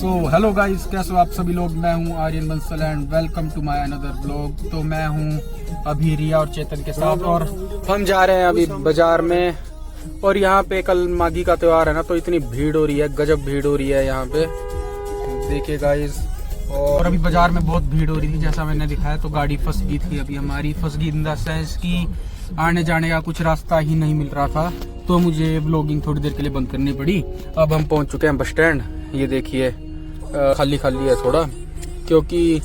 So hello guys, कैसे हो आप सभी लोग। मैं हूं Aryan Bansal and welcome to my another blog. तो मैं हूं अभी रिया और चेतन के साथ और हम जा रहे हैं अभी बाजार में। और यहाँ पे कल माघी का त्योहार है ना, तो इतनी भीड़ हो रही है, गजब भीड़ हो रही है यहाँ पे, देखिए गाइस। और अभी बाजार में बहुत भीड़ हो रही थी, जैसा मैंने दिखाया। तो गाड़ी फंस गई थी, अभी हमारी फंस गई इन द सेंस की आने जाने का कुछ रास्ता ही नहीं मिल रहा था, तो मुझे व्लॉगिंग थोड़ी देर के लिए बंद करनी पड़ी। अब हम पहुंच चुके हैं बस स्टैंड। ये देखिए खाली खाली है थोड़ा, क्योंकि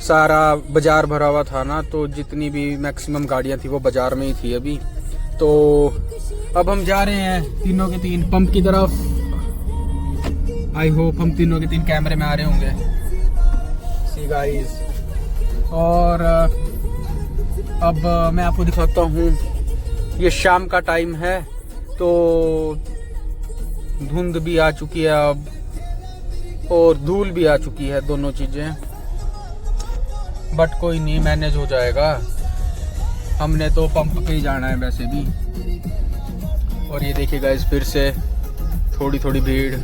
सारा बाजार भरा हुआ था ना, तो जितनी भी मैक्सिमम गाड़ियां थी वो बाजार में ही थी अभी। तो अब हम जा रहे हैं तीनों के तीन पंप की तरफ। आई होप हम तीनों के तीन कैमरे में आ रहे होंगे, सी गाइस। और अब मैं आपको दिखाता हूँ, ये शाम का टाइम है, तो धुंध भी आ चुकी है अब, और धूल भी आ चुकी है, दोनों चीजें। बट कोई नहीं, मैनेज हो जाएगा। हमने तो पंप पे ही जाना है वैसे भी। और ये देखिए गाइस, फिर से थोड़ी थोड़ी भीड़।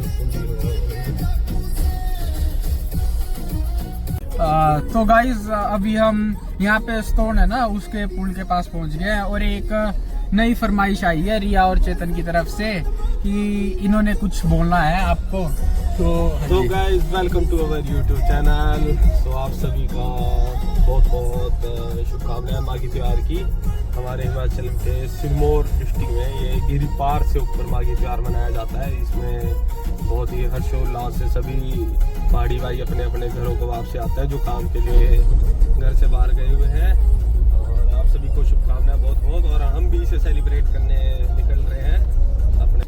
तो गाइस अभी हम यहाँ पे स्टोन है ना, उसके पुल के पास पहुंच गए हैं। और एक नई फरमाइश आई है रिया और चेतन की तरफ से कि इन्होंने कुछ बोलना है आपको। तो guys, welcome to our YouTube channel. तो आप सभी का बहुत बहुत शुभकामनाएं माघी त्योहार की। हमारे हिमाचल के सिरमौर डिस्ट्रिक्ट में ये गिरी पार से ऊपर माघी त्योहार मनाया जाता है। इसमें बहुत ही हर्षोल्लास से सभी पहाड़ी भाई अपने अपने घरों को वापसी आते हैं, जो काम के लिए घर से बाहर गए हुए हैं। और आप सभी को शुभकामनाएं बहुत बहुत। और हम भी इसे सेलिब्रेट करने निकल रहे हैं अपने,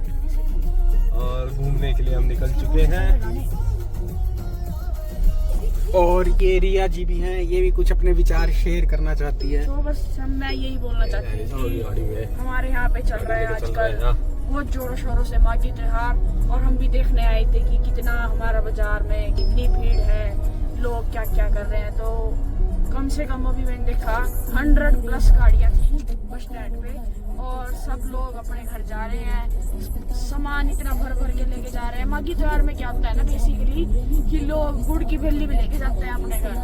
और घूमने के लिए हम निकल चुके हैं। और ये रिया जी भी हैं, ये भी कुछ अपने विचार शेयर करना चाहती है। तो बस मैं यही बोलना चाहती हूँ कि हमारे यहाँ पे चल रहा है आजकल बहुत जोरों शोरों से माघी त्योहार। और हम भी देखने आए थे कि कितना हमारा बाजार में कितनी भीड़ है, लोग क्या क्या कर रहे हैं। तो कम से कम अभी मैंने देखा 100+ गाड़ियाँ थी बस स्टैंड पे, और सब लोग अपने घर जा रहे हैं। सामान इतना भर भर के लेके जा रहे हैं। माघी त्योहार में क्या होता है ना, बेसिकली कि लोग गुड़ की भेली भी लेके जाते हैं अपने घर,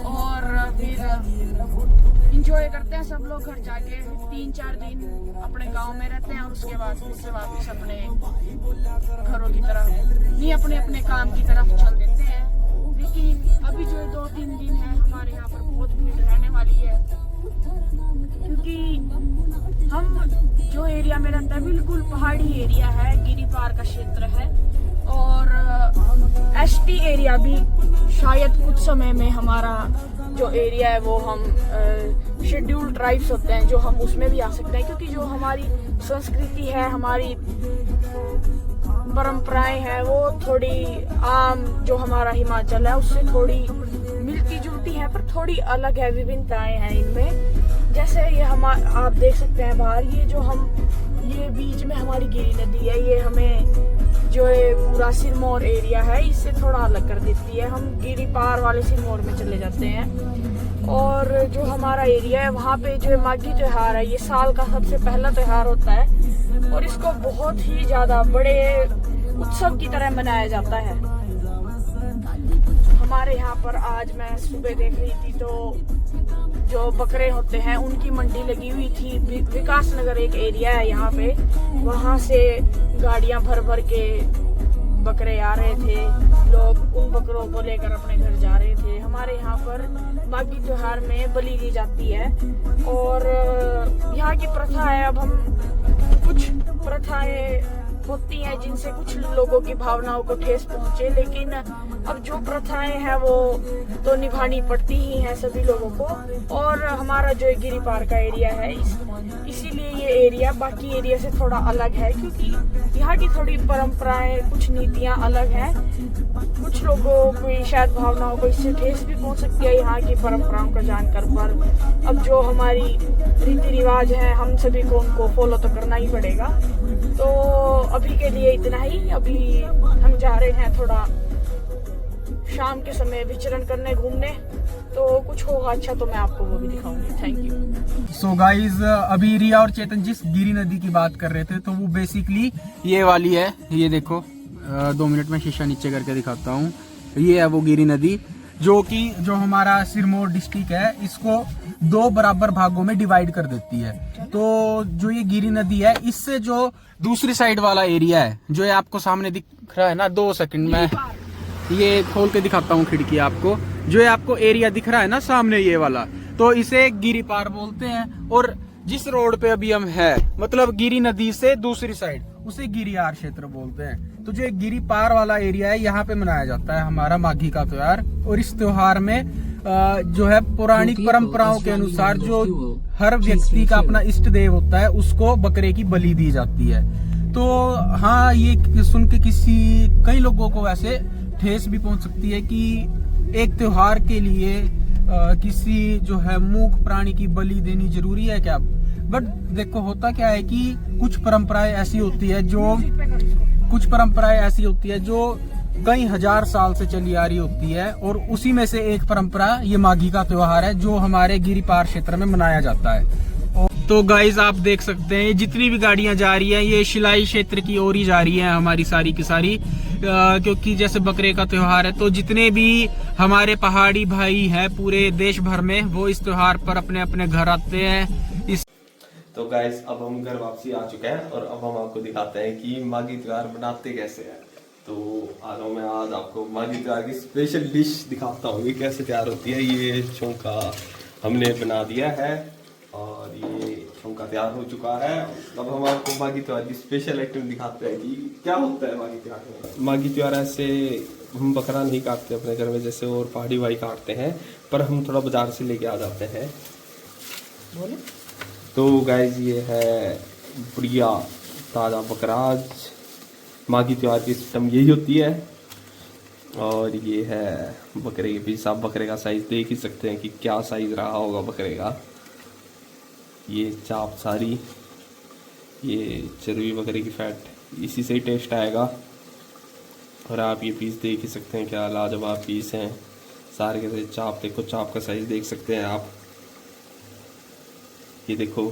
और फिर इंजॉय करते हैं सब लोग घर जाके। 3-4 दिन अपने गांव में रहते हैं, और उसके बाद फिर से वापस अपने घरों की तरफ, नहीं अपने अपने काम की तरफ चल देते हैं। लेकिन अभी जो 2-3 दिन है हमारे यहाँ पर बहुत भीड़ रहने वाली है, क्योंकि हम जो एरिया में रहते हैं बिल्कुल पहाड़ी एरिया है, गिरी पार का क्षेत्र है। और एसटी एरिया भी शायद कुछ समय में हमारा जो एरिया है वो हम शेड्यूल्ड ट्राइब्स होते हैं, जो हम उसमें भी आ सकते हैं, क्योंकि जो हमारी संस्कृति है, हमारी परंपराएं हैं, वो थोड़ी आम जो हमारा हिमाचल है उससे थोड़ी मिलती जुलती है, पर थोड़ी अलग है, विभिन्नताएं हैं इनमें। जैसे ये आप देख सकते हैं बाहर, ये बीच में हमारी गिरी नदी है, ये हमें जो ये पूरा सिरमौर एरिया है इससे थोड़ा अलग कर देती है। हम गिरी पार वाले सिरमौर में चले जाते हैं। और जो हमारा एरिया है वहाँ पे जो माघी त्योहार है, ये साल का सबसे पहला त्योहार होता है, और इसको बहुत ही ज्यादा बड़े उत्सव की तरह मनाया जाता है। हमारे यहाँ पर आज मैं सुबह देख रही थी, तो जो बकरे होते हैं उनकी मंडी लगी हुई थी। विकास नगर एक एरिया है यहाँ पे, वहाँ से गाड़ियाँ भर भर के बकरे आ रहे थे, लोग उन बकरों को लेकर अपने घर जा रहे थे। हमारे यहाँ पर माघी त्योहार में बलि दी जाती है, और यहाँ की प्रथा है। अब हम कुछ प्रथाएं होती हैं जिनसे कुछ लोगों की भावनाओं को ठेस पहुंचे, लेकिन अब जो प्रथाएं हैं वो तो निभानी पड़ती ही हैं सभी लोगों को। और हमारा जो गिरी पार का एरिया है, इसीलिए ये एरिया बाकी एरिया से थोड़ा अलग है, क्योंकि यहाँ की थोड़ी परंपराएं, कुछ नीतियाँ अलग हैं। कुछ लोगों की शायद भावनाओं को इससे ठेस भी पहुंच सकती है यहाँ की परंपराओं को जानकर, पर अब जो हमारी रीति रिवाज है हम सभी को उनको फॉलो तो करना ही पड़ेगा। तो अभी के लिए इतना ही। अभी हम जा रहे हैं थोड़ा शाम के समय विचरण करने, घूमने, तो कुछ होगा अच्छा तो मैं आपको वो भी दिखाऊंगी। Thank you. सो गाइज, अभी रिया और चेतन जिस गिरी नदी की बात कर रहे थे, तो वो बेसिकली ये वाली है, ये देखो 2 मिनट में शीशा नीचे करके दिखाता हूँ। ये है वो गिरी नदी जो हमारा सिरमौर डिस्ट्रिक्ट है, इसको 2 बराबर भागों में डिवाइड कर देती है। तो जो ये गिरी नदी है, इससे जो दूसरी साइड वाला एरिया है, जो ये आपको सामने दिख रहा है ना, 2 सेकंड में ये खोल के दिखाता हूँ खिड़की आपको। जो ये आपको एरिया दिख रहा है ना सामने, ये वाला, तो इसे गिरी पार बोलते हैं। और जिस रोड पे अभी हम है, मतलब गिरी नदी से दूसरी साइड, उसे गिरियार क्षेत्र बोलते हैं। तो जो एक गिरी पार वाला एरिया है, यहाँ पे मनाया जाता है हमारा माघी का त्योहार। और इस त्योहार में जो है पौराणिक परंपराओं के अनुसार जो हर व्यक्ति का अपना इष्ट देव होता है, उसको बकरे की बलि दी जाती है। तो हाँ, ये सुन के कई लोगों को वैसे ठेस भी पहुंच सकती है कि एक त्योहार के लिए किसी जो है मूक प्राणी की बलि देनी जरूरी है क्या? बट देखो, होता क्या है कि कुछ परंपराएं ऐसी होती है जो कई हजार साल से चली आ रही होती है। और उसी में से एक परंपरा ये माघी का त्योहार है, जो हमारे गिरी पार क्षेत्र में मनाया जाता है। तो गाइज आप देख सकते हैं, जितनी भी गाड़ियां जा रही हैं, ये शिलाई क्षेत्र की ओर ही जा रही हैं हमारी सारी की सारी, क्योंकि जैसे बकरे का त्योहार है, तो जितने भी हमारे पहाड़ी भाई हैं पूरे देश भर में, वो इस त्योहार पर अपने अपने घर आते हैं। तो गाइस, अब हम घर वापसी आ चुके हैं और अब हम आपको दिखाते हैं कि माघी त्योहार बनाते कैसे हैं। तो मैं आज आपको माघी त्योहार की स्पेशल डिश दिखाता हूँ, ये कैसे तैयार होती है। ये चौंका हमने बना दिया है और ये चौंका तैयार हो चुका है। अब हम आपको माघी त्योहार की स्पेशल आइटम दिखाते हैं कि क्या होता है माघी त्योहार में। माघी त्योहार ऐसे हम बकरा नहीं काटते अपने घर में जैसे और पहाड़ी भाई काटते हैं, पर हम थोड़ा बाजार से लेके आ जाते हैं। तो गाइज, ये है बढ़िया ताज़ा बकरा। आज माघी त्योहार की सिस्टम यही होती है। और ये है बकरे के पीस। आप बकरे का साइज देख ही सकते हैं कि क्या साइज रहा होगा बकरे का। ये चाप सारी, ये चर्बी बकरे की फैट, इसी से ही टेस्ट आएगा। और आप ये पीस देख ही सकते हैं, क्या लाजवाब पीस हैं सारे के सारे। चाप देखो, चाप का साइज देख सकते हैं आप। ये देखो,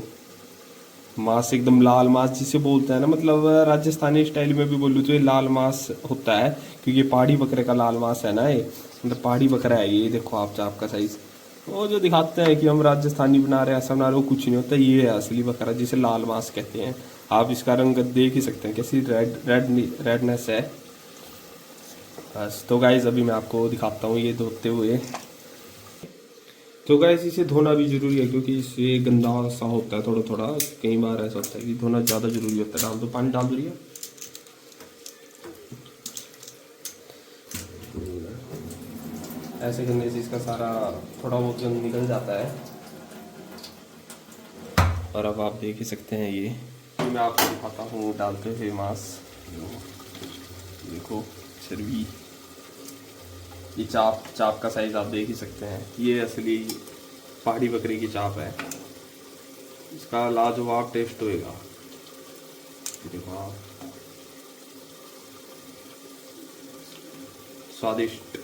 मांस एकदम लाल मांस जिसे बोलते हैं ना, मतलब राजस्थानी स्टाइल में भी बोलूँ तो ये लाल मांस होता है, क्योंकि पहाड़ी बकरे का लाल मांस है ना, ये मतलब पहाड़ी बकरा है। ये देखो आप चाप का साइज। वो जो दिखाते हैं कि हम राजस्थानी बना रहे हैं, ऐसा बना रहे, वो कुछ नहीं होता। ये है असली बकरा जिसे लाल मांस कहते हैं। आप इसका रंग देख ही सकते हैं, कैसी रेडनेस है बस। तो गाइज, अभी मैं आपको दिखाता हूँ ये धोते हुए। तो गाइस, इसे धोना भी जरूरी है, क्योंकि इससे गंदा सा होता है थोड़ा थोड़ा। कई बार ऐसा होता है कि धोना ज़्यादा जरूरी होता है। डाल दो, पानी डाल दो। ऐसे करने से इसका सारा थोड़ा बहुत गंद निकल जाता है। और अब आप देख ही सकते हैं, ये मैं आपको दिखाता हूँ डालते हुए मांस। देखो चर्बी, ये चाप का साइज आप देख ही सकते हैं। ये असली पहाड़ी बकरी की चाप है, इसका लाजवाब टेस्ट होएगा। देखो आप, स्वादिष्ट।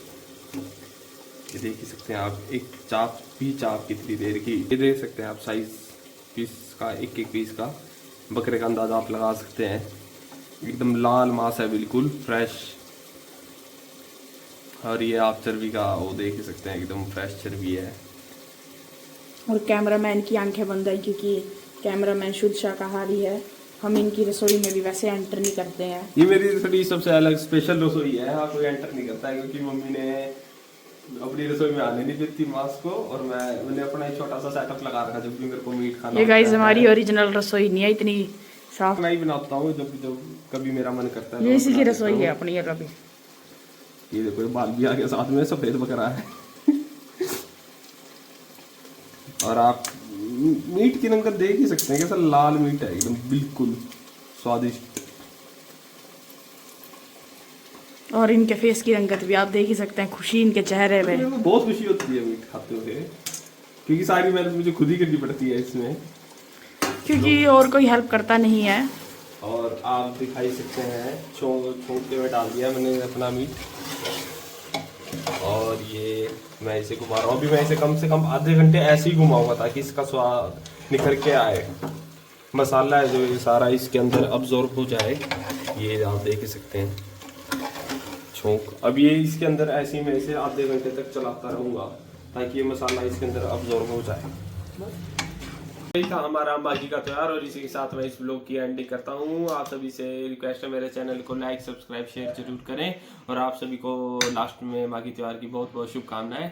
ये देख ही सकते हैं आप, एक चाप कितनी देर की, ये देख सकते हैं आप साइज पीस का, एक पीस का बकरे का अंदाजा आप लगा सकते हैं। एकदम लाल मांस है, बिल्कुल फ्रेश। और ये आप चर्बी का वो देख ही सकते हैं, एकदम फ्रेश चर्बी है। और कैमरामैन की आंखें बंद है, क्योंकि कैमरामैन शुद्ध शाकाहारी है। हम इनकी रसोई में भी वैसे एंटर नहीं करते हैं। ये मेरी रसोई सबसे अलग स्पेशल रसोई है, हाँ कोई एंटर नहीं करता है, क्योंकि मम्मी ने अपनी रसोई में आने नहीं देती मांस को। और मैंने अपना एक छोटा सा सेटअप लगा रखा, जब भी मेरे को मीट खाना। ये गाइस हमारी ओरिजिनल रसोई नहीं है, इतनी साफ मैं ही बनाता हूँ जब कभी मेरा मन करता है। ये इसी की रसोई है अपनी है कभी। ये देखो, बाल भी आ गया साथ में, सफेद बकरा है। और आप मीट की रंगत देख ही सकते हैं, कैसा लाल मीट है, एकदम बिल्कुल स्वादिष्ट। और इनके फेस की रंगत भी आप देख ही सकते हैं, खुशी इनके चेहरे पे। बहुत खुशी होती है मीट खाते हुए, क्योंकि सारी मेहनत मुझे खुद ही करनी पड़ती है इसमें, क्योंकि और कोई हेल्प करता नहीं है। और आप दिखाई सकते हैं, छोंकते में डाल दिया मैंने अपना मीट। और ये मैं इसे घुमा रहा हूँ। अभी मैं इसे कम से कम आधे घंटे ऐसे ही घुमाऊंगा, ताकि इसका स्वाद निखर के आए। मसाला है जो ये सारा इसके अंदर अब्जॉर्ब हो जाए। ये आप देख ही सकते हैं, छोंक। अब ये इसके अंदर ऐसे ही मैं इसे आधे घंटे तक चलाता रहूँगा ताकि ये मसाला इसके अंदर अब्जॉर्ब हो जाए। यही था हमारा मागी का त्योहार और इसी के साथ मैं इस ब्लॉग की एंडिंग करता हूँ। आप सभी से रिक्वेस्ट है मेरे चैनल को लाइक सब्सक्राइब शेयर जरूर करें और आप सभी को लास्ट में मागी त्योहार की बहुत बहुत शुभकामनाएं।